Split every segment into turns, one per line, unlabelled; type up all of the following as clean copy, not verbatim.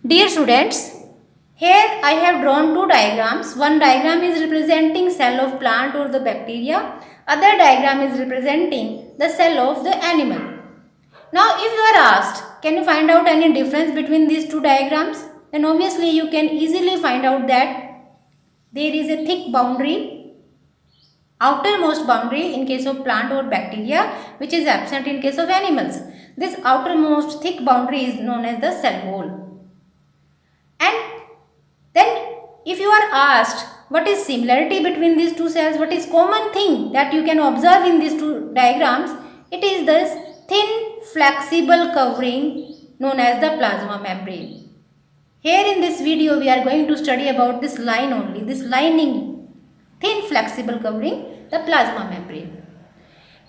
Dear students, here I have drawn two diagrams. One diagram is representing cell of plant or the bacteria. Other diagram is representing the cell of the animal. Now if you are asked, can you find out any difference between these two diagrams? Then obviously you can easily find out that there is a thick boundary, outermost boundary in case of plant or bacteria, which is absent in case of animals. This outermost thick boundary is known as the cell wall. And then if you are asked what is similarity between these two cells, what is common thing that you can observe in these two diagrams, it is this thin flexible covering known as the plasma membrane. Here in this video we are going to study about this line only, this lining, thin flexible covering, the plasma membrane.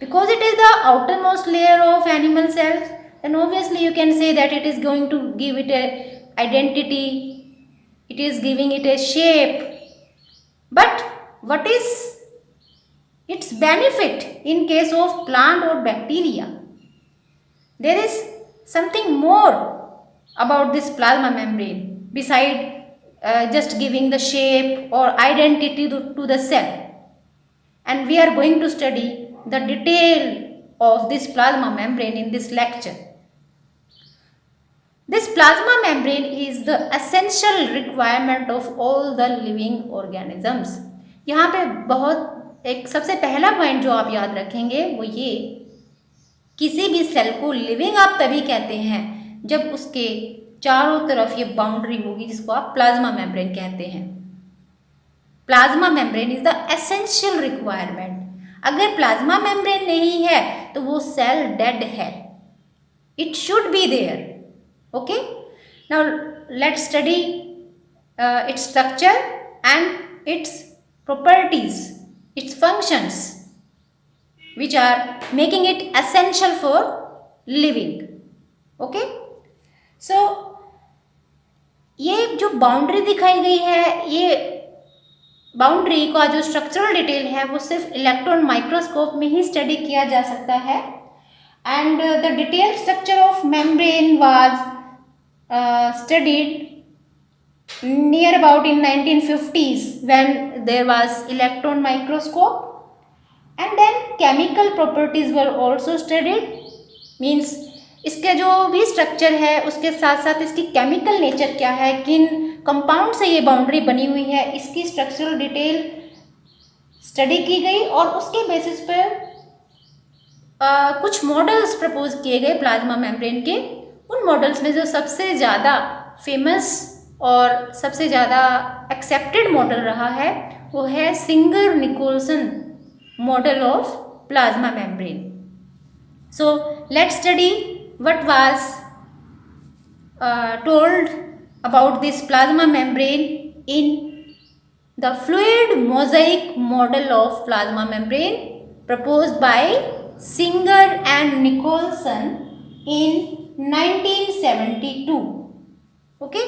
Because it is the outermost layer of animal cells, then obviously you can say that it is going to give it a identity, it is giving it a shape. But what is its benefit in case of plant or bacteria? There is something more about this plasma membrane beside just giving the shape or identity to the cell. And we are going to study the detail of this plasma membrane in this lecture. This plasma membrane is the essential requirement of all the living organisms. यहाँ पे बहुत एक सबसे पहला point जो आप याद रखेंगे वो ये, किसी भी सेल को लिविंग आप तभी कहते हैं जब उसके चारों तरफ ये बाउंड्री होगी जिसको आप प्लाज्मा मेम्ब्रेन कहते हैं. Plasma membrane is the essential requirement. अगर प्लाज्मा मेम्ब्रेन नहीं है तो वो सेल डेड है. It should be there. Okay, now let's study its structure and its properties, its functions, which are making it essential for living. Okay, so ये जो boundary दिखाई गई है, ये बाउंड्री का जो स्ट्रक्चरल डिटेल है वो सिर्फ इलेक्ट्रॉन माइक्रोस्कोप में ही स्टडी किया जा सकता है. And the detailed structure of membrane was studied near about in 1950s when there was electron microscope, and then chemical properties were also studied. Means इसके जो भी स्ट्रक्चर है उसके साथ साथ इसकी केमिकल नेचर क्या है, किन कंपाउंड से ये बाउंड्री बनी हुई है, इसकी स्ट्रक्चरल डिटेल स्टडी की गई और उसके बेसिस पर कुछ मॉडल्स प्रपोज किए गए प्लाज्मा मेम्ब्रेन के. उन मॉडल्स में जो सबसे ज़्यादा फेमस और सबसे ज़्यादा एक्सेप्टेड मॉडल रहा है वो है Singer Nicolson model of plasma membrane. So let's study what was told about this plasma membrane in the fluid mosaic model of plasma membrane proposed by Singer and Nicholson in 1972. Okay,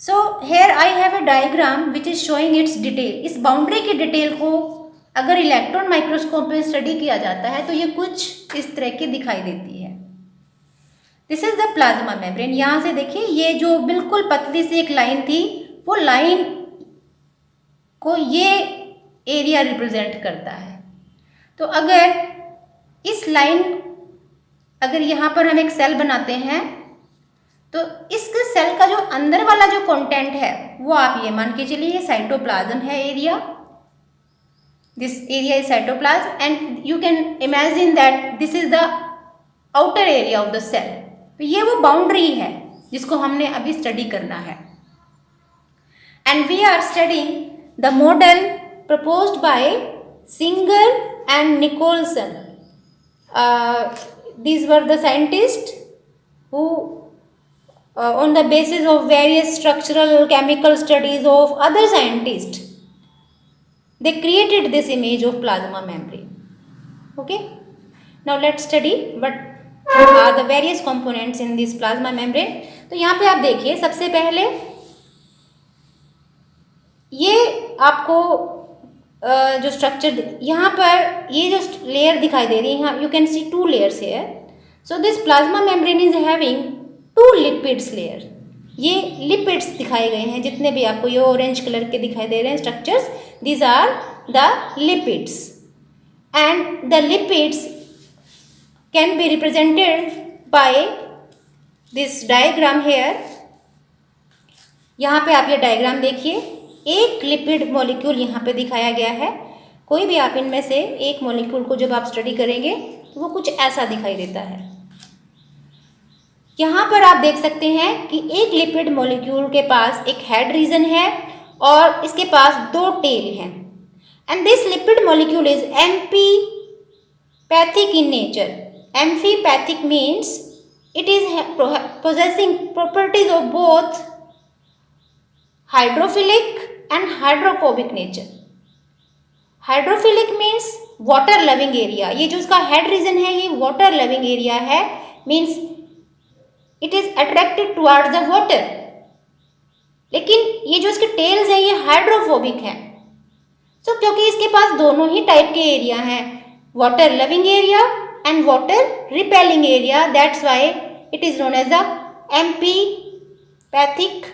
so here I have a diagram which is showing its detail. इस boundary की detail को अगर electron microscope में study किया जाता है तो ये कुछ इस तरह की दिखाई देती है. This is the plasma membrane. यहाँ से देखिए ये जो बिल्कुल पतली सी एक लाइन थी वो लाइन को ये एरिया रिप्रेजेंट करता है. तो अगर इस लाइन, अगर यहाँ पर हम एक सेल बनाते हैं तो इस सेल का जो अंदर वाला जो कंटेंट है वो आप ये मान के चलिए ये साइटोप्लाज्म है area. This area is cytoplasm and you can imagine that this is the outer area of the cell. तो ये वो बाउंड्री है जिसको हमने अभी स्टडी करना है. And we are studying the model proposed by Singer and Nicholson. These were the scientists who on the basis of various structural chemical studies of other scientists they created this image of plasma membrane. Okay, now let's study what are the various components in this plasma membrane. तो यहाँ पे आप देखिए सबसे पहले ये आपको जो स्ट्रक्चर यहाँ पर ये जो लेयर दिखाई दे रही है, you can see two layers here. So this plasma membrane is having two lipids layer. ये लिपिड्स दिखाए गए हैं, जितने भी आपको ये ऑरेंज कलर के दिखाई दे रहे हैं structures, these are the lipids and the lipids can be represented by this diagram here. यहाँ पे आप ये डायग्राम देखिए, एक लिपिड मॉलिक्यूल यहाँ पे दिखाया गया है। कोई भी आप इनमें से एक मॉलिक्यूल को जब आप स्टडी करेंगे तो वो कुछ ऐसा दिखाई देता है। यहाँ पर आप देख सकते हैं कि एक लिपिड मॉलिक्यूल के पास एक हेड रीजन है और इसके पास दो टेल हैं and this lipid molecule is amphipathic in nature. Amphipathic means it is possessing properties of both hydrophilic and hydrophobic nature. Hydrophilic means water loving area. ये जो इसका head region है ये water loving area है, means it is attracted towards the water. लेकिन ये जो इसके tails है ये hydrophobic है। So क्योंकि इसके पास दोनों ही टाइप के एरिया हैं, water loving area and water repelling area, that's why it is known as the amphipathic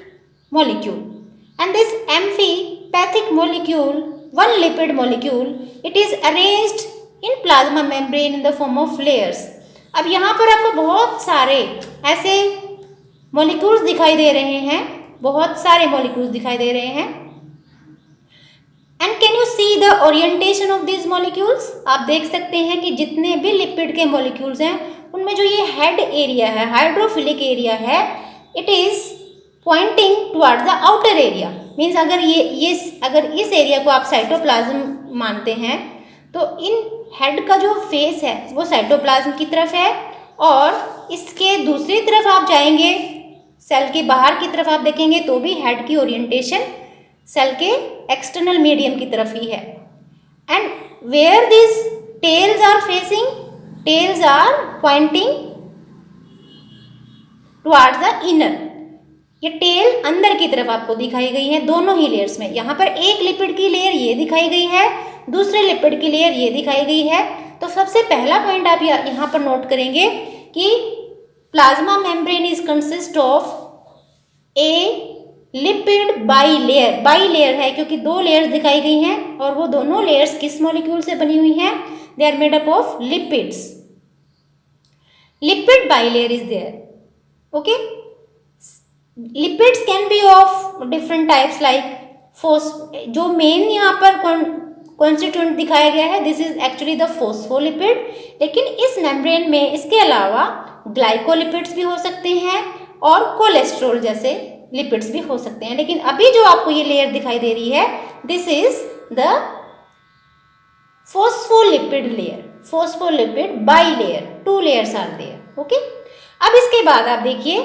molecule. And this amphipathic molecule, one lipid molecule, it is arranged in plasma membrane in the form of layers. अब यहाँ पर आपको बहुत सारे ऐसे molecules दिखाई दे रहे हैं, बहुत सारे molecules दिखाई दे रहे हैं। And can you see the orientation of these molecules? आप देख सकते हैं कि जितने भी लिपिड के molecules हैं उनमें जो ये हेड एरिया है, हाइड्रोफिलिक एरिया है, it is pointing towards the outer area. Means अगर अगर इस एरिया को आप साइटोप्लाज्म मानते हैं तो इन हेड का जो फेस है वो साइटोप्लाज्म की तरफ है और इसके दूसरी तरफ आप जाएंगे, सेल के बाहर की तरफ आप देखेंगे तो भी हेड की ओरिएंटेशन सेल के एक्सटर्नल मीडियम की तरफ ही है। And where this tails are facing, tails are pointing towards the inner. ये टेल अंदर की तरफ आपको दिखाई गई है दोनों ही लेयर्स में। यहाँ पर एक लिपिड की लेयर ये दिखाई गई है, दूसरे लिपिड की लेयर ये दिखाई गई है। तो सबसे पहला पॉइंट आप यहाँ पर नोट करेंगे कि plasma membrane is consist of A lipid bilayer. Bilayer है क्योंकि दो लेयर्स दिखाई गई हैं और वो दोनों लेयर्स किस मॉलिक्यूल से बनी हुई हैं? They are made up of lipids. Lipid bilayer is there. Okay, lipids can be of different types like जो मेन यहाँ पर कॉन्स्टिट्यूएंट दिखाया गया है this is actually the phospholipid. लेकिन इस मेम्ब्रेन में इसके अलावा ग्लाइकोलिपिड्स भी हो सकते हैं और कोलेस्ट्रॉल जैसे लिपिड्स भी हो सकते हैं। लेकिन अभी जो आपको ये लेयर दिखाई दे रही है this is the phospholipid layer, phospholipid bilayer, two layers are there. Okay, अब इसके बाद आप देखिए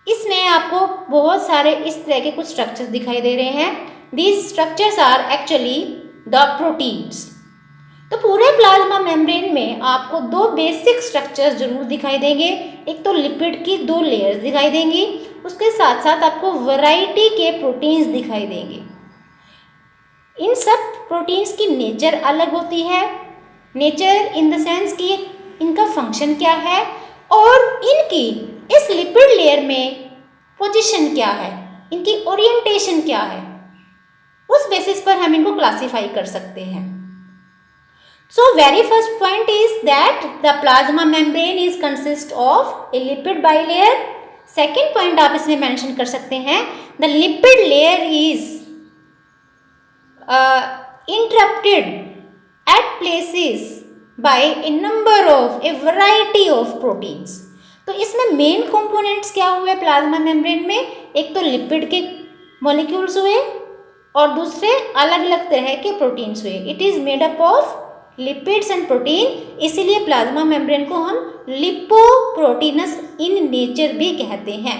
इसमें आपको बहुत सारे इस तरह के कुछ स्ट्रक्चर्स दिखाई दे रहे हैं। These structures are actually the proteins. तो पूरे प्लाज्मा मेम्ब्रेन में आपको दो बेसिक स्ट्रक्चर्स जरूर दिखाई देंगे। एक तो लिपिड की दो लेयर्स दिखाई देंगी, उसके साथ साथ आपको वैरायटी के प्रोटीन्स दिखाई देंगे। इन सब प्रोटीन्स की नेचर अलग होती है। नेचर इन द सेंस कि इनका फंक्शन क्या है और इनकी इस लिपिड लेयर में पोजीशन क्या है, इनकी ओरिएंटेशन क्या है, उस बेसिस पर हम इनको क्लासिफाई कर सकते हैं। So very first point is that the plasma membrane is consist of a lipid bilayer. Second point आप इसमें mention कर सकते हैं the lipid layer is interrupted at places by a number of a variety of proteins. तो इसमें main components क्या हुए plasma membrane में? एक तो लिपिड के मॉलिक्यूल्स हुए और दूसरे अलग अलग तरह के प्रोटीन्स हुए। It is made up of lipids and protein, इसीलिए प्लाज्मा मेम्ब्रेन को हम लिपोप्रोटीनस इन नेचर भी कहते हैं।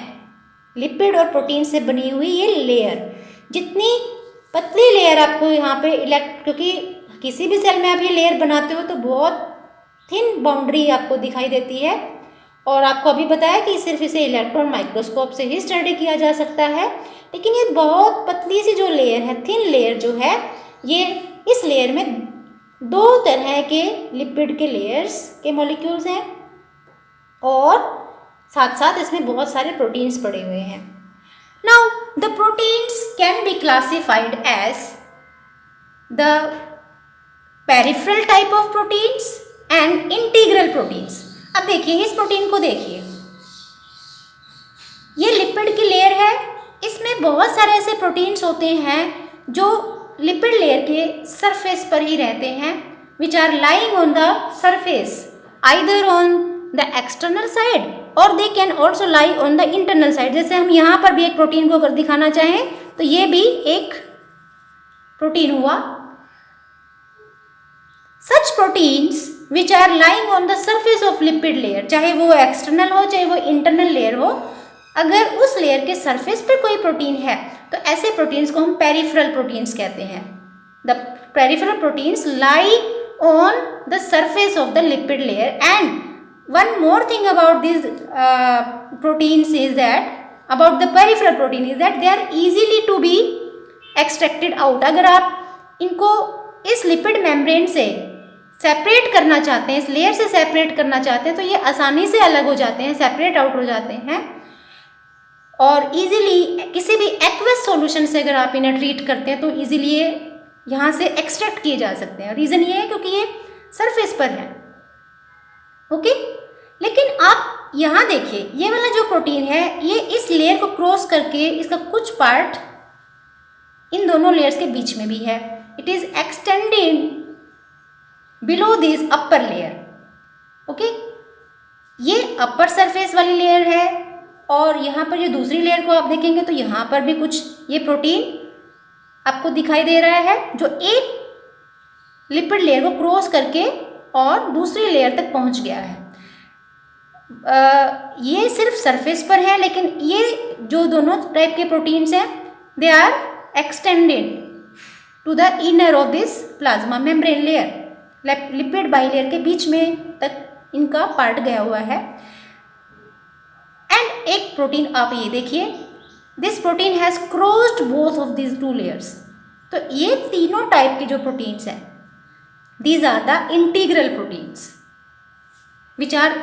लिपिड और प्रोटीन से बनी हुई ये लेयर, जितनी पतली लेयर आपको यहाँ पे क्योंकि किसी भी सेल में आप ये लेयर बनाते हो तो बहुत थिन बाउंड्री आपको दिखाई देती है और आपको अभी बताया कि सिर्फ इसे इलेक्ट्रॉन माइक्रोस्कोप से ही स्टडी किया जा सकता है। लेकिन ये बहुत पतली सी जो लेयर है, थिन लेयर जो है, ये इस लेयर में दो तरह के लिपिड के लेयर्स के मॉलिक्यूल्स हैं और साथ साथ इसमें बहुत सारे प्रोटीन्स पड़े हुए हैं। Now the proteins can be classified as the peripheral type of proteins and integral proteins. अब देखिए इस प्रोटीन को देखिए, ये लिपिड की लेयर है, इसमें बहुत सारे ऐसे प्रोटीन्स होते हैं जो लिपिड लेयर के सरफेस पर ही रहते हैं, which are lying on the surface either on the external side और they can also lie on the internal side. जैसे हम यहाँ पर भी एक प्रोटीन को अगर दिखाना चाहें तो ये भी एक प्रोटीन हुआ। Such proteins which are lying on the surface of lipid layer, चाहे वो एक्सटर्नल हो चाहे वो इंटरनल लेयर हो, अगर उस लेयर के सरफेस पर कोई प्रोटीन है तो ऐसे प्रोटीन्स को हम पेरिफेरल प्रोटीन्स कहते हैं। The peripheral proteins lie on the surface of the lipid layer. And one more thing about these proteins is that, about the peripheral protein is that they are easily to be extracted out। अगर आप इनको इस lipid membrane से separate करना चाहते हैं, इस layer से सेपरेट करना चाहते हैं, तो ये आसानी से अलग हो जाते हैं, सेपरेट आउट हो जाते हैं और इजीली किसी भी एक्वस सॉल्यूशन से अगर आप इन्हें ट्रीट करते हैं तो इजीली ये यहाँ से एक्सट्रैक्ट किए जा सकते हैं। रीज़न ये है क्योंकि ये सरफेस पर है। ओके, लेकिन आप यहाँ देखिए ये वाला जो प्रोटीन है ये इस लेयर को क्रॉस करके इसका कुछ पार्ट इन दोनों लेयर्स के बीच में भी है। It is extended below this upper layer. Okay, ये अपर सरफेस वाली लेयर है और यहाँ पर जो दूसरी लेयर को आप देखेंगे तो यहाँ पर भी कुछ ये प्रोटीन आपको दिखाई दे रहा है जो एक लिपिड लेयर को क्रॉस करके और दूसरी लेयर तक पहुँच गया है। ये सिर्फ सरफेस पर है, लेकिन ये जो दोनों टाइप के प्रोटीन्स हैं they are extended to the inner of this plasma membrane layer. Lipid bilayer के बीच में तक इनका पार्ट गया हुआ है। एंड एक प्रोटीन आप ये देखिए, this protein has crossed both of this two layers. तो ये तीनों टाइप के जो प्रोटीन्स हैं these are the integral proteins which are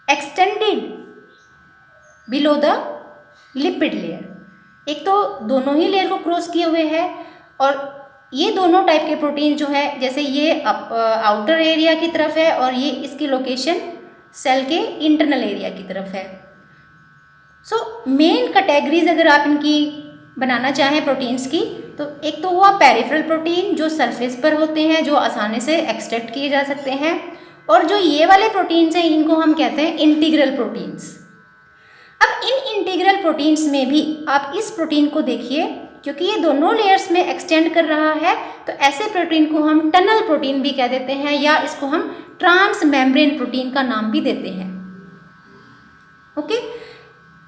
extended below the lipid layer. एक तो दोनों ही लेयर को क्रॉस किए हुए हैं और ये दोनों टाइप के प्रोटीन जो है, जैसे ये आउटर एरिया की तरफ है और ये इसकी लोकेशन सेल के इंटरनल एरिया की तरफ है। सो मेन कैटेगरीज अगर आप इनकी बनाना चाहें प्रोटीन्स की, तो एक तो हुआ पेरिफेरल प्रोटीन जो सरफेस पर होते हैं, जो आसानी से एक्सट्रैक्ट किए जा सकते हैं, और जो ये वाले प्रोटीन्स हैं इनको हम कहते हैं इंटीग्रल प्रोटीन्स। अब इन इंटीग्रल प्रोटीन्स में भी आप इस प्रोटीन को देखिए, क्योंकि ये दोनों लेयर्स में एक्सटेंड कर रहा है तो ऐसे प्रोटीन को हम टनल प्रोटीन भी कह देते हैं या इसको हम ट्रांस मेम्ब्रेन प्रोटीन का नाम भी देते हैं। ओके,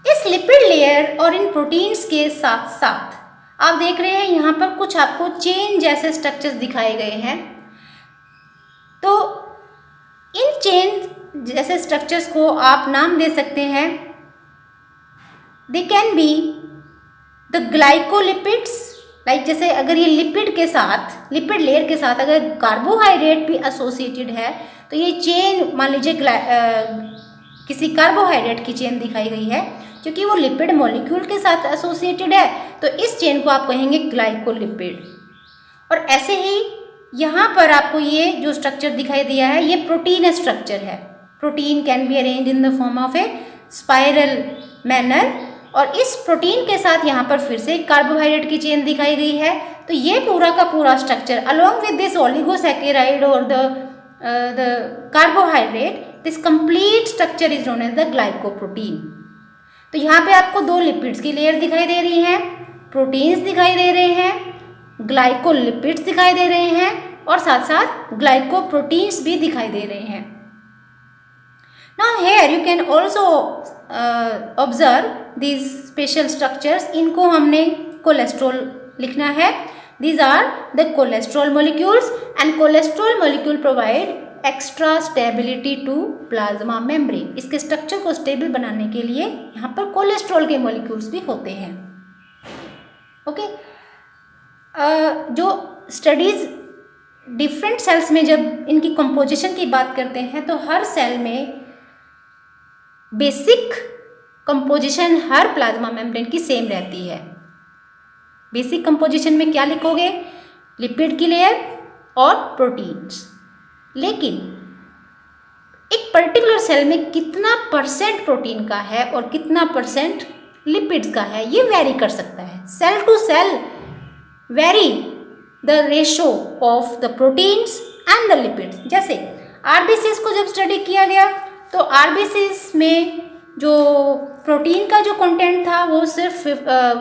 इस लिपिड लेयर और इन प्रोटीन्स के साथ साथ आप देख रहे हैं यहाँ पर कुछ आपको चेन जैसे स्ट्रक्चर्स दिखाए गए हैं। तो इन चेन जैसे स्ट्रक्चर्स को आप नाम दे सकते हैं, they can be the glycolipids. Like जैसे अगर ये लिपिड के साथ, लिपिड लेयर के साथ अगर कार्बोहाइड्रेट भी एसोसिएटेड है तो ये चेन मान लीजिए किसी कार्बोहाइड्रेट की चेन दिखाई गई है, क्योंकि वो लिपिड मॉलिक्यूल के साथ एसोसिएटेड है तो इस चेन को आप कहेंगे ग्लाइकोलिपिड। और ऐसे ही यहाँ पर आपको ये जो स्ट्रक्चर दिखाई दिया है ये प्रोटीन स्ट्रक्चर है। Protein can be arrange in the form of A spiral manner, और इस प्रोटीन के साथ यहाँ पर फिर से कार्बोहाइड्रेट की चेन दिखाई गई है। तो ये पूरा का पूरा structure along with this oligosaccharide और the carbohydrate, this complete structure is known as the glycoprotein. तो यहाँ पे आपको दो लिपिड्स की लेयर दिखाई दे रही है, प्रोटीन्स दिखाई दे रहे हैं, ग्लाइकोलिपिड्स दिखाई दे रहे हैं और साथ साथ ग्लाइकोप्रोटीन्स भी दिखाई दे रहे हैं। Now here you can also observe these special structures. इनको हमने कोलेस्ट्रॉल लिखना है। These are the cholesterol molecules and cholesterol molecule provide extra stability to plasma membrane. इसके स्ट्रक्चर को स्टेबल बनाने के लिए यहाँ पर कोलेस्ट्रॉल के मॉलिक्यूल्स भी होते हैं। ओके, जो स्टडीज़ डिफरेंट सेल्स में जब इनकी कंपोजिशन की बात करते हैं तो हर सेल में बेसिक कंपोजिशन हर प्लाज्मा मेम्ब्रेन की सेम रहती है। बेसिक कंपोजिशन में क्या लिखोगे? लिपिड की लेयर और प्रोटीन्स। लेकिन एक पर्टिकुलर सेल में कितना परसेंट प्रोटीन का है और कितना परसेंट लिपिड्स का है, ये वेरी कर सकता है। Cell to cell vary the ratio of the proteins and the lipids. जैसे आरबीसीज को जब स्टडी किया गया तो आरबीसीज में जो प्रोटीन का जो कंटेंट था वो सिर्फ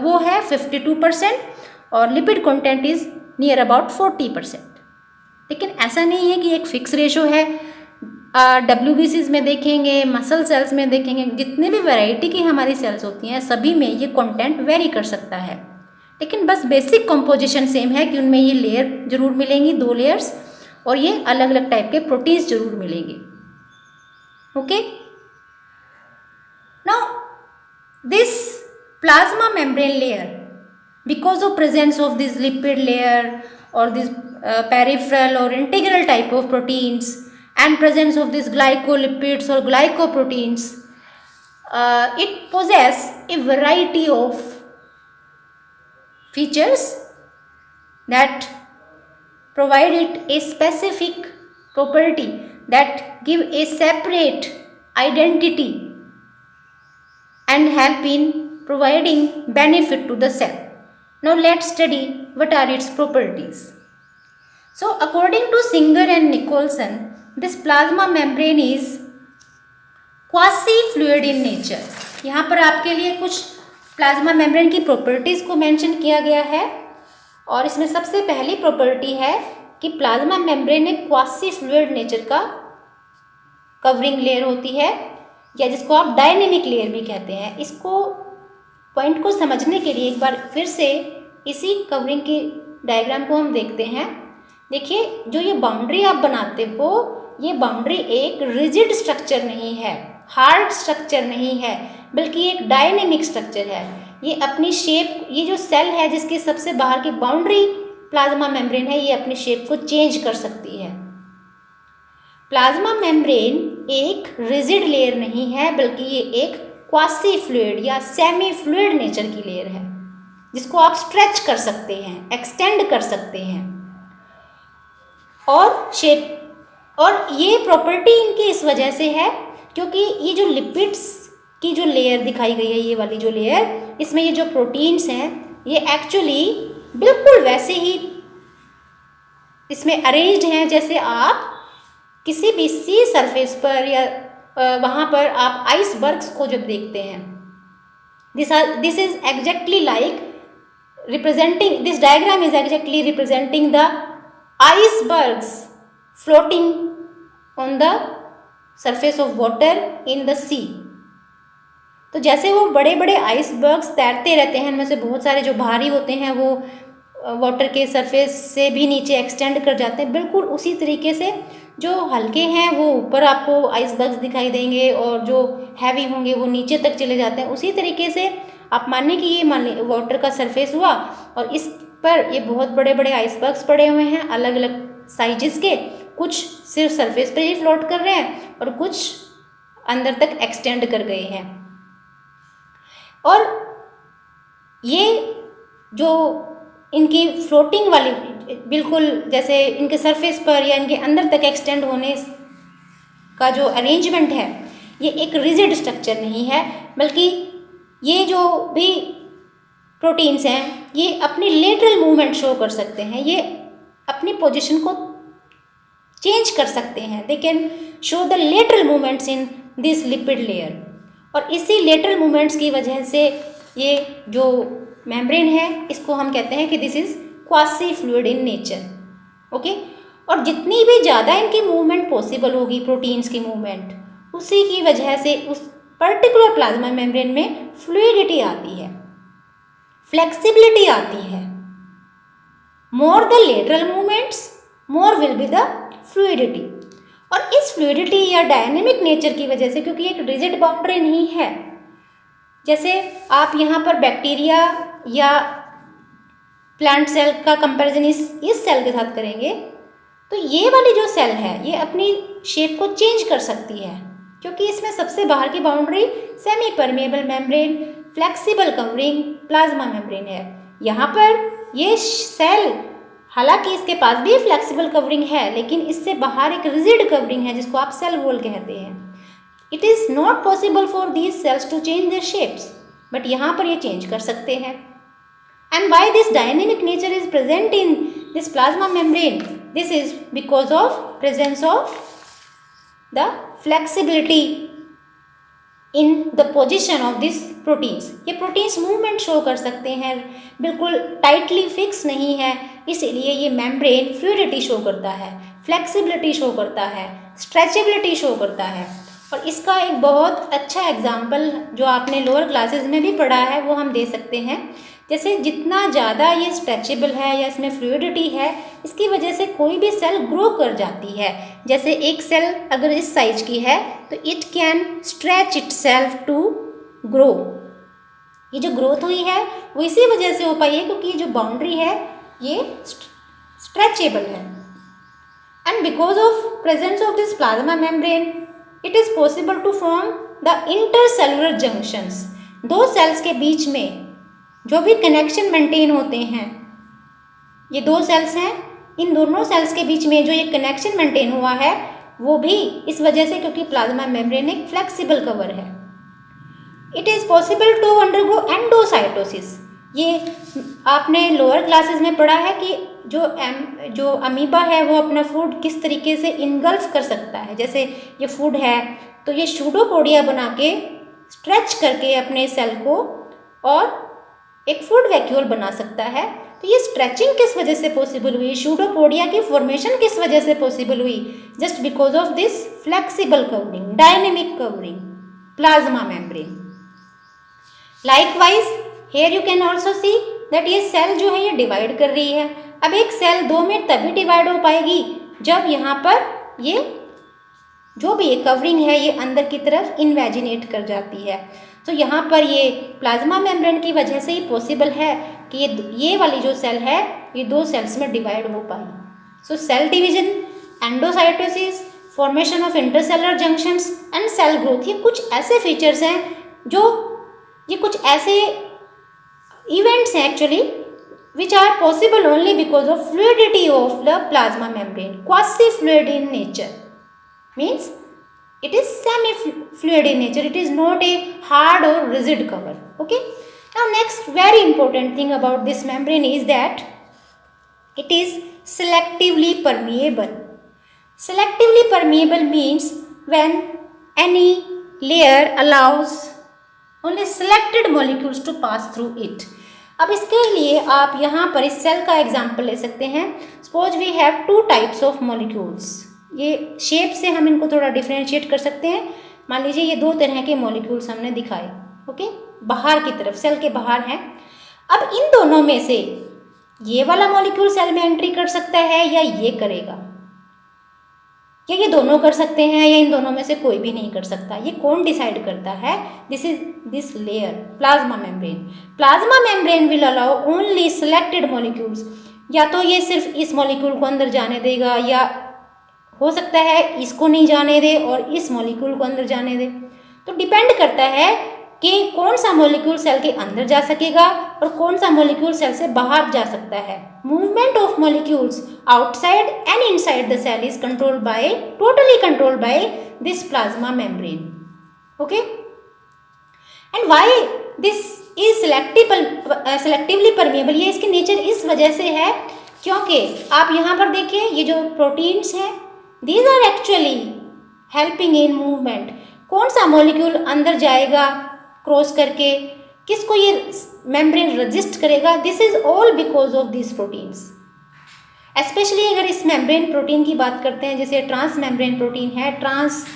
वो है 52% और lipid content is near about 40%। लेकिन ऐसा नहीं है कि एक फिक्स रेशो है। डब्ल्यूबीसीज में देखेंगे, मसल सेल्स में देखेंगे, जितने भी वैरायटी की हमारी सेल्स होती हैं सभी में ये कंटेंट वेरी कर सकता है। लेकिन बस बेसिक कंपोजिशन सेम है कि उनमें ये लेयर जरूर मिलेंगी, 2 लेयर्स, और ये अलग अलग टाइप के प्रोटीन्स जरूर मिलेंगे। Okay, now this plasma membrane layer, because of presence of this lipid layer or this peripheral or integral type of proteins and presence of these glycolipids or glycoproteins, it possess a variety of features that provide it a specific property that give a separate identity and help in providing benefit to the cell. Now let's study what are its properties. So according to Singer and Nicholson, this plasma membrane is quasi-fluid in nature. यहाँ पर आपके लिए कुछ plasma membrane की properties को mention किया गया है और इसमें सबसे पहली प्रॉपर्टी है कि प्लाज्मा मेम्ब्रेन एक क्वासी फ्लूइड नेचर का कवरिंग लेयर होती है, या जिसको आप डायनेमिक लेयर भी कहते हैं। इसको पॉइंट को समझने के लिए एक बार फिर से इसी कवरिंग की डायग्राम को हम देखते हैं। देखिए, जो ये बाउंड्री आप बनाते हो, ये बाउंड्री एक रिजिड स्ट्रक्चर नहीं है, हार्ड स्ट्रक्चर नहीं है, बल्कि एक डायनेमिक स्ट्रक्चर है। ये अपनी शेप, ये जो सेल है जिसके सबसे बाहर की बाउंड्री प्लाज्मा मेम्ब्रेन है, ये अपनी शेप को चेंज कर सकती है। प्लाज्मा मेम्ब्रेन एक रिजिड लेयर नहीं है, बल्कि ये एक क्वासी फ्लूइड या सेमी फ्लूइड नेचर की लेयर है, जिसको आप स्ट्रेच कर सकते हैं, एक्सटेंड कर सकते हैं और शेप। और ये प्रॉपर्टी इनकी इस वजह से है क्योंकि ये जो लिपिड्स की जो लेयर दिखाई गई है, ये वाली जो लेयर, इसमें ये जो प्रोटीन्स हैं ये एक्चुअली बिल्कुल वैसे ही इसमें अरेंज्ड हैं जैसे आप किसी भी सी सरफेस पर या वहाँ पर आप आइसबर्ग्स को जब देखते हैं। This is exactly like representing, this diagram is exactly representing the icebergs floating on the surface of water in the sea. तो जैसे वो बड़े बड़े आइसबर्ग्स तैरते रहते हैं, उनमें से बहुत सारे जो भारी होते हैं वो वाटर के सरफेस से भी नीचे एक्सटेंड कर जाते हैं, बिल्कुल उसी तरीके से जो हल्के हैं वो ऊपर आपको आइसबर्ग्स दिखाई देंगे और जो हैवी होंगे वो नीचे तक चले जाते हैं। उसी तरीके से आप मानिए कि ये वाटर का सरफेस हुआ और इस पर ये बहुत बड़े बड़े आइसबर्ग्स पड़े हुए हैं अलग अलग साइजेस के। कुछ सिर्फ सरफेस पर ही फ्लोट कर रहे हैं और कुछ अंदर तक एक्सटेंड कर गए हैं। और ये जो इनकी फ्लोटिंग वाली बिल्कुल जैसे इनके सरफेस पर या इनके अंदर तक एक्सटेंड होने का जो अरेंजमेंट है, ये एक रिजिड स्ट्रक्चर नहीं है, बल्कि ये जो भी प्रोटीन्स हैं ये अपनी लेटरल मूवमेंट शो कर सकते हैं, ये अपनी पोजीशन को चेंज कर सकते हैं। They can show the lateral movements in this lipid layer. और इसी लेटरल मूवमेंट्स की वजह से ये जो मेम्ब्रेन है इसको हम कहते हैं कि this is quasi fluid in nature. Okay, और जितनी भी ज़्यादा इनकी मूवमेंट पॉसिबल होगी, प्रोटीन्स की मूवमेंट, उसी की वजह से उस पर्टिकुलर प्लाज्मा मेम्ब्रेन में फ्लूइडिटी आती है, फ्लेक्सिबिलिटी आती है। More the lateral movements more will be the fluidity. और इस फ्लूइडिटी या डायनेमिक नेचर की वजह से, क्योंकि एक रिजिड बाउंड्री नहीं है, जैसे आप यहाँ पर बैक्टीरिया या प्लांट सेल का कंपैरिजन इस सेल के साथ करेंगे तो ये वाली जो सेल है ये अपनी शेप को चेंज कर सकती है, क्योंकि इसमें सबसे बाहर की boundary semi permeable membrane, flexible covering, plasma membrane है। यहाँ पर ये सेल, हालांकि इसके पास भी फ्लेक्सिबल कवरिंग है, लेकिन इससे बाहर एक रिजिड कवरिंग है जिसको आप सेल वॉल कहते हैं। It is not possible for these cells to change their shapes, but यहाँ पर ये चेंज कर सकते हैं। And why this dynamic nature is present in this plasma membrane? This is because of presence of the flexibility in the position of this proteins. ये proteins movement show कर सकते हैं, बिल्कुल टाइटली फिक्स नहीं है, इसीलिए ये मेम्ब्रेन फ्लूइडिटी शो करता है, फ्लेक्सिबिलिटी शो करता है, स्ट्रेचेबिलिटी शो करता है। और इसका एक बहुत अच्छा एग्जाम्पल जो आपने लोअर क्लासेस में भी पढ़ा है वो हम दे सकते हैं। जैसे जितना ज़्यादा ये स्ट्रेचेबल है या इसमें फ्लूइडिटी है, इसकी वजह से कोई भी सेल ग्रो कर जाती है। जैसे एक सेल अगर इस साइज की है तो it can stretch itself to grow. ये जो ग्रोथ हुई है वो इसी वजह से हो पाई है क्योंकि ये जो बाउंड्री है ये स्ट्रेचेबल है। And because of presence of this plasma membrane it is possible to form the intercellular junctions. दो सेल्स के बीच में जो भी कनेक्शन मेंटेन होते हैं, ये दो सेल्स हैं, इन दोनों सेल्स के बीच में जो ये कनेक्शन मेंटेन हुआ है वो भी इस वजह से क्योंकि प्लाज्मा मेम्ब्रेन एक फ्लेक्सिबल कवर है। It is possible to undergo endocytosis. ये आपने लोअर क्लासेस में पढ़ा है कि जो अमीबा है वो अपना फूड किस तरीके से इनगल्फ कर सकता है। जैसे ये फूड है तो ये सूडोपोडिया बना के स्ट्रेच करके अपने सेल को और एक फूड वैक्यूल बना सकता है। तो ये स्ट्रेचिंग किस वजह से पॉसिबल हुई, सूडोपोडिया की फॉर्मेशन किस वजह से पॉसिबल हुई? Just because of this flexible covering, dynamic covering, plasma membrane. Likewise here you can also see that ये सेल जो है ये डिवाइड कर रही है। अब एक सेल दो में तभी डिवाइड हो पाएगी जब यहाँ पर ये जो भी ये कवरिंग है ये अंदर की तरफ इन्वेजिनेट कर जाती है। तो यहाँ पर ये प्लाज्मा मेम्ब्रेन की वजह से ही पॉसिबल है कि ये वाली जो सेल है ये दो सेल्स में डिवाइड हो पाई। So cell division, endocytosis, formation of intercellular junctions and cell growth, ये कुछ ऐसे फीचर्स हैं ये कुछ ऐसे इवेंट्स हैं actually which are possible only because of fluidity of the plasma membrane, quasi fluid in nature, means it is semi fluid in nature, it is not a hard or rigid cover. Okay, now next very important thing about this membrane is that it is selectively permeable. Selectively permeable means when any layer allows only selected molecules to pass through it. अब इसके लिए आप यहाँ पर इस cell का example ले सकते हैं। Suppose we have two types of molecules. ये शेप से हम इनको थोड़ा डिफ्रेंशिएट कर सकते हैं। मान लीजिए ये दो तरह के मॉलिक्यूल्स हमने दिखाए, ओके, बाहर की तरफ, सेल के बाहर हैं। अब इन दोनों में से ये वाला मॉलिक्यूल सेल में एंट्री कर सकता है या ये करेगा, या ये दोनों कर सकते हैं या इन दोनों में से कोई भी नहीं कर सकता। ये कौन डिसाइड करता है? This layer, plasma membrane. Plasma membrane will allow only selected molecules. या तो ये सिर्फ इस मॉलिक्यूल को अंदर जाने देगा या हो सकता है इसको नहीं जाने दे और इस मॉलिक्यूल को अंदर जाने दे। तो डिपेंड करता है कि कौन सा मॉलिक्यूल सेल के अंदर जा सकेगा और कौन सा मॉलिक्यूल सेल से बाहर जा सकता है। Movement of molecules outside and inside the cell is totally controlled by this plasma membrane. Okay, and why this is selectively permeable? ये इसके नेचर इस वजह से है क्योंकि आप यहाँ पर देखिए ये जो प्रोटीन्स हैं these are actually helping in movement. कौन सा मॉलिक्यूल अंदर जाएगा क्रॉस करके, किसको ये मेम्ब्रेन रजिस्ट करेगा? This is all because of this proteins. Specially अगर इस मेम्ब्रेन प्रोटीन की बात करते हैं, जैसे ट्रांस मेम्ब्रेन प्रोटीन है, ट्रांस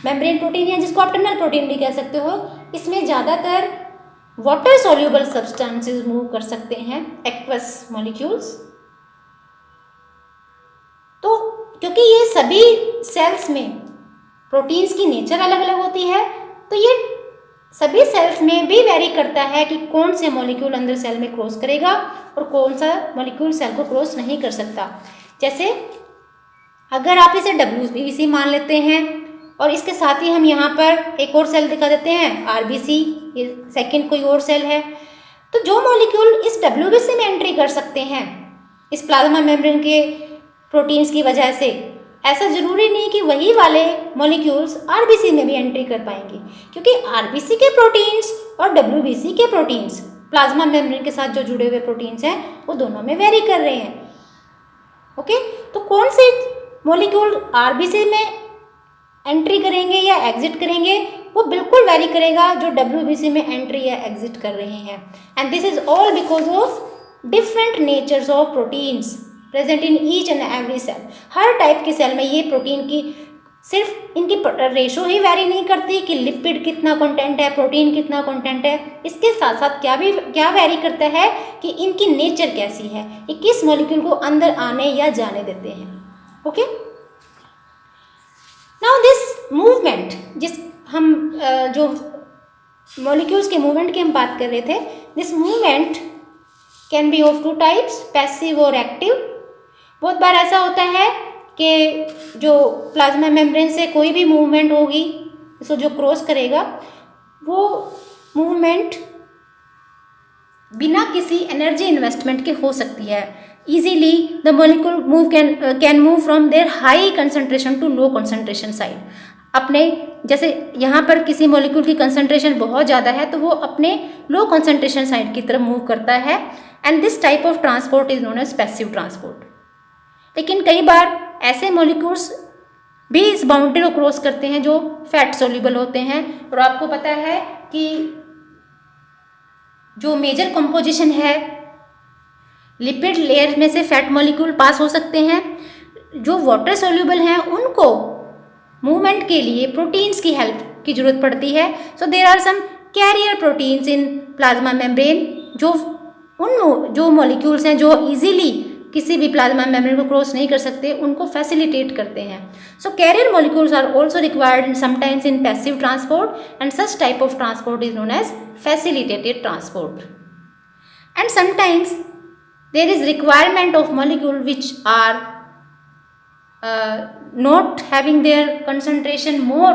मेम्ब्रेन प्रोटीन है जिसको आप टनल प्रोटीन भी कह सकते हो। इसमें ज़्यादातर वाटर सोल्यूबल सब्सटेंसेस मूव कर सकते हैं, एक्वस मॉलिक्यूल्स। तो क्योंकि ये सभी सेल्स में प्रोटीन्स की नेचर अलग अलग होती है, तो ये सभी सेल्स में भी वेरी करता है कि कौन से मॉलिक्यूल अंदर सेल में क्रॉस करेगा और कौन सा मॉलिक्यूल सेल को क्रॉस नहीं कर सकता। जैसे अगर आप इसे WBC मान लेते हैं और इसके साथ ही हम यहाँ पर एक और सेल दिखा देते हैं, आरबीसी, सेकंड कोई और सेल है। तो जो मॉलिक्यूल इस डब्ल्यूबीसी में एंट्री कर सकते हैं इस प्लाज्मा मेम्ब्रेन के प्रोटीन्स की वजह से, ऐसा जरूरी नहीं कि वही वाले मॉलिक्यूल्स आरबीसी में भी एंट्री कर पाएंगे, क्योंकि आरबीसी के प्रोटीन्स और डब्ल्यूबीसी के प्रोटीन्स, प्लाज्मा मेम्ब्रेन के साथ जो जुड़े हुए प्रोटीन्स हैं, वो दोनों में वेरी कर रहे हैं। ओके, तो कौन से मॉलिक्यूल आरबीसी में एंट्री करेंगे या एग्जिट करेंगे, वो बिल्कुल वेरी करेगा जो डब्ल्यूबीसी में एंट्री या एग्जिट कर रहे हैं। And this is all because of different natures of proteins present in each and every cell. हर टाइप के सेल में ये प्रोटीन की सिर्फ इनकी रेशो ही वेरी नहीं करती कि लिपिड कितना कंटेंट है, प्रोटीन कितना कंटेंट है, इसके साथ साथ क्या वेरी करता है कि इनकी नेचर कैसी है, ये किस मॉलिक्यूल को अंदर आने या जाने देते हैं। ओके, नाउ दिस मूवमेंट, जिस हम जो मॉलिक्यूल्स के मूवमेंट की हम बात कर रहे थे, this movement can be of two types, passive और एक्टिव। बहुत बार ऐसा होता है कि जो प्लाज्मा मेम्ब्रेन से कोई भी मूवमेंट होगी, इसको जो क्रॉस करेगा, वो मूवमेंट बिना किसी एनर्जी इन्वेस्टमेंट के हो सकती है। Easily the molecule move can move from their high concentration to low concentration side. अपने जैसे यहाँ पर किसी मॉलिक्यूल की कंसंट्रेशन बहुत ज़्यादा है तो वो अपने लो कंसंट्रेशन साइड की तरफ मूव करता है, and this type of transport is known as passive transport. लेकिन कई बार ऐसे मॉलिक्यूल्स भी इस बाउंड्री को क्रॉस करते हैं जो फैट सोल्यूबल होते हैं, और आपको पता है कि जो मेजर कंपोजिशन है लिपिड लेयर में से फैट मॉलिक्यूल पास हो सकते हैं, जो वाटर सोल्यूबल हैं उनको मूवमेंट के लिए प्रोटीन्स की हेल्प की जरूरत पड़ती है। So there are some carrier proteins in plasma membrane, जो मॉलिक्यूल्स हैं जो इजीली किसी भी प्लाज्मा मेम्ब्रेन को क्रॉस नहीं कर सकते, उनको फैसिलिटेट करते हैं। So carrier molecules are also required sometimes in passive transport, and such type of transport is known as facilitated transport. And sometimes there is requirement of molecule which are not having their concentration more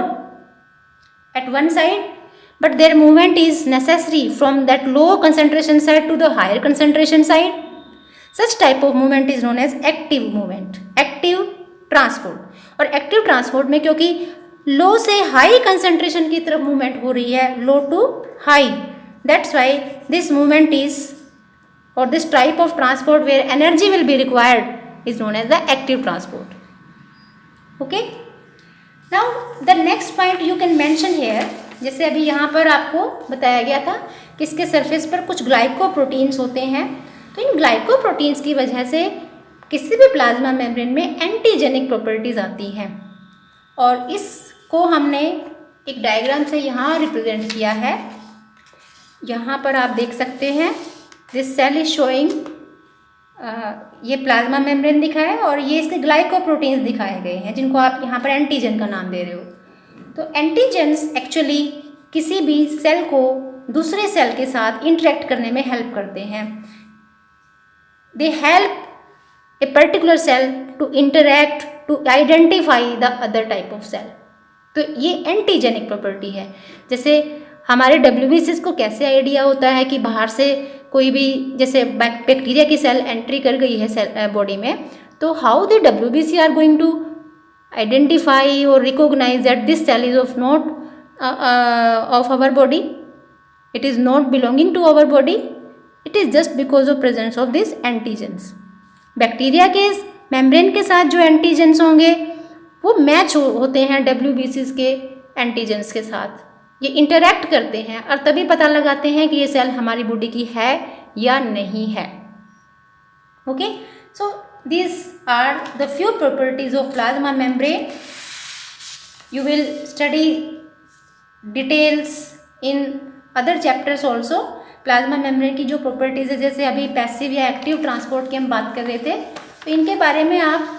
at one side, but their movement is necessary from that low concentration side to the higher concentration side. Such type of movement is known as active movement, active transport। और active transport में क्योंकि low से high concentration की तरफ movement हो रही है, low to high, that's why this movement is, or this type of transport where energy will be required, is known as the active transport. Okay, now the next point you can mention here, जैसे अभी यहाँ पर आपको बताया गया था कि इसके सरफेस पर कुछ ग्लाइकोप्रोटीन्स होते हैं, तो इन ग्लाइकोप्रोटीन्स की वजह से किसी भी प्लाज्मा मेम्ब्रेन में एंटीजेनिक प्रॉपर्टीज आती हैं, और इसको हमने एक डायग्राम से यहाँ रिप्रेजेंट किया है। यहाँ पर आप देख सकते हैं दिस सेल इज शोइंग, ये प्लाज्मा मेम्ब्रेन दिखा है और ये इसके ग्लाइकोप्रोटीन्स दिखाए गए हैं जिनको आप यहाँ पर एंटीजन का नाम दे रहे हो। तो एंटीजेंस एक्चुअली किसी भी सेल को दूसरे सेल के साथ इंटरेक्ट करने में हेल्प करते हैं। They help a particular cell to interact to identify the other type of cell. तो ये एंटीजेनिक प्रॉपर्टी है। जैसे हमारे डब्ल्यूबीसीज को कैसे आइडिया होता है कि बाहर से कोई भी जैसे बैक्टीरिया की सेल एंट्री कर गई है सेल बॉडी में, तो how the WBC are going to identify और recognise that this cell is of not of our body, it is not belonging to our body, it is just because of presence of this antigens. Bacteria के membrane के साथ जो antigens होंगे वो match होते हैं डब्ल्यूबीसीज के एंटीजेंस के साथ, ये इंटरैक्ट करते हैं और तभी पता लगाते हैं कि ये सेल हमारी बॉडी की है या नहीं है। Okay, so these are the few properties of plasma membrane. You will study details in other chapters also. Plasma membrane की जो प्रॉपर्टीज़ है, जैसे अभी पैसिव या एक्टिव ट्रांसपोर्ट की हम बात कर रहे थे, तो इनके बारे में आप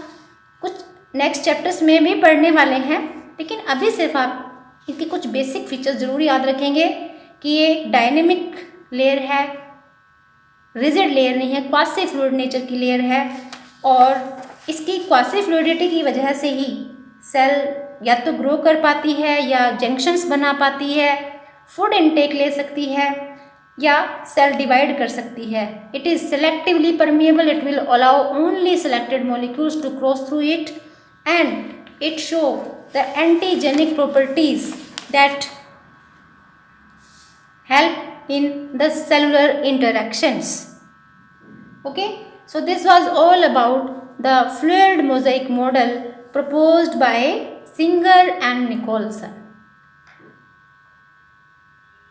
कुछ नेक्स्ट चैप्टर्स में भी पढ़ने वाले हैं, लेकिन अभी सिर्फ आप इनके कुछ बेसिक फीचर्स जरूर याद रखेंगे कि ये डायनेमिक लेयर है, रिजिड लेयर नहीं है, क्वासी फ्लूइड नेचर की लेयर है, और इसकी क्वासी फ्लूइडिटी की वजह से ही सेल या तो ग्रो कर पाती है या जंक्शंस बना पाती है, फूड इनटेक ले सकती है या सेल डिवाइड कर सकती है. It is selectively permeable. It will allow only selected molecules to cross through it and it show the antigenic properties that help in the cellular interactions. Okay, so this was all about the fluid mosaic model proposed by Singer and Nicholson.